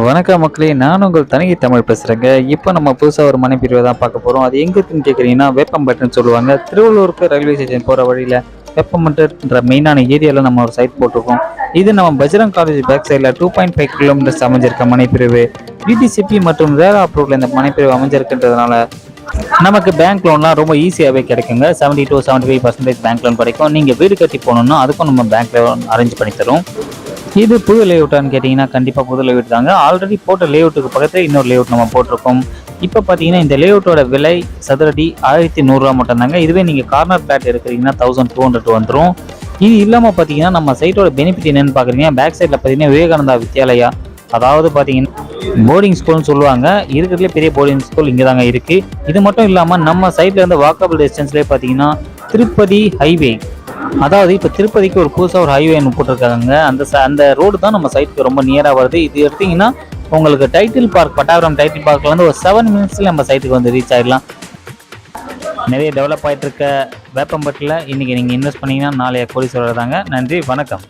வணக்கம் மக்களே, நான் உங்கள் தனிகை தமிழ் பேசுகிறேங்க. இப்போ நம்ம புதுசாக ஒரு மனைப்பிரிவை தான் பார்க்க போகிறோம். அது எங்கே இருக்குன்னு கேட்குறீங்கன்னா, வேப்பம்பட்டுன்னு சொல்லுவாங்க. திருவள்ளூருக்கு ரயில்வே ஸ்டேஷன் போகிற வழியில் வேப்பம்பட்டுன்ற மெயினான ஏரியாவில் நம்ம ஒரு சைட் போட்டிருக்கோம். இது நம்ம பஜ்ரங் காலேஜ் பேக் சைடில் 2.5 கிலோமீட்டர்ஸ் அமைஞ்சிருக்க மனைப்பிரிவு. டிடிசிபி மற்றும் ரேரா அப்ரூவல் இந்த மனைப்பிரிவு அமைஞ்சிருக்குன்றதுனால நமக்கு பேங்க் லோன்லாம் ரொம்ப ஈஸியாகவே கிடைக்குங்க. 70 to 75% பேங்க் லோன் கிடைக்கும். நீங்கள் வீடு கட்டி போகணுன்னா அதுக்கும் நம்ம பேங்க் லோன் அரேஞ்ச் பண்ணி தரோம். இது புது லேஅவுட்டான்னு கேட்டிங்கன்னா கண்டிப்பாக புது லேஅவுட் தாங்க. ஆல்ரெடி போட்ட லேஅவுட்டுக்கு பக்கத்தில் இன்னொரு லேஅவுட் நம்ம போட்டிருக்கோம். இப்போ பார்த்தீங்கன்னா இந்த லேஅவுட்டோட விலை சதுரடி 1100 ரூபா மட்டும்தாங்க. இதுவே நீங்கள் கார்னர் பிளாட் எடுக்கிறீங்கன்னா 1200 வந்துடும். இது இல்லாமல் பார்த்தீங்கன்னா நம்ம சைட்டோட பெனிஃபிட் என்னென்னு பார்க்குறீங்க. பேக் சைடில் பார்த்தீங்கன்னா விவேகானந்தா வித்யாலயா, அதாவது பார்த்தீங்கன்னா போர்டிங் ஸ்கூல்னு சொல்லுவாங்க. இருக்கிறதுலே பெரிய போர்டிங் ஸ்கூல் இங்கே தாங்க இருக்குது. இது மட்டும் இல்லாமல் நம்ம சைட்டில் இருந்து வாக்கபிள் டிஸ்டன்ஸ்லேயே பார்த்தீங்கன்னா திருப்பதி ஹைவே, அதாவது இப்போ திருப்பதிக்கு ஒரு புதுசாக ஒரு ஹைவே ஒன்று போட்டிருக்காங்க. அந்த ரோடு தான் நம்ம சைட்டுக்கு ரொம்ப நியராக வருது. இது எடுத்திங்கன்னா உங்களுக்கு டைட்டில் பார்க், பட்டாபுரம் டைட்டில் பார்க்லேருந்து ஒரு 7 மினிட்ஸில் நம்ம சைட்டுக்கு வந்து ரீச் ஆகிடலாம். நிறைய டெவலப் ஆகிட்டு இருக்க வேப்பம்பட்டில் இன்றைக்கி நீங்கள் இன்வெஸ்ட் பண்ணிங்கன்னா நாளைய கோடீஸ்வரர் தாங்க. நன்றி, வணக்கம்.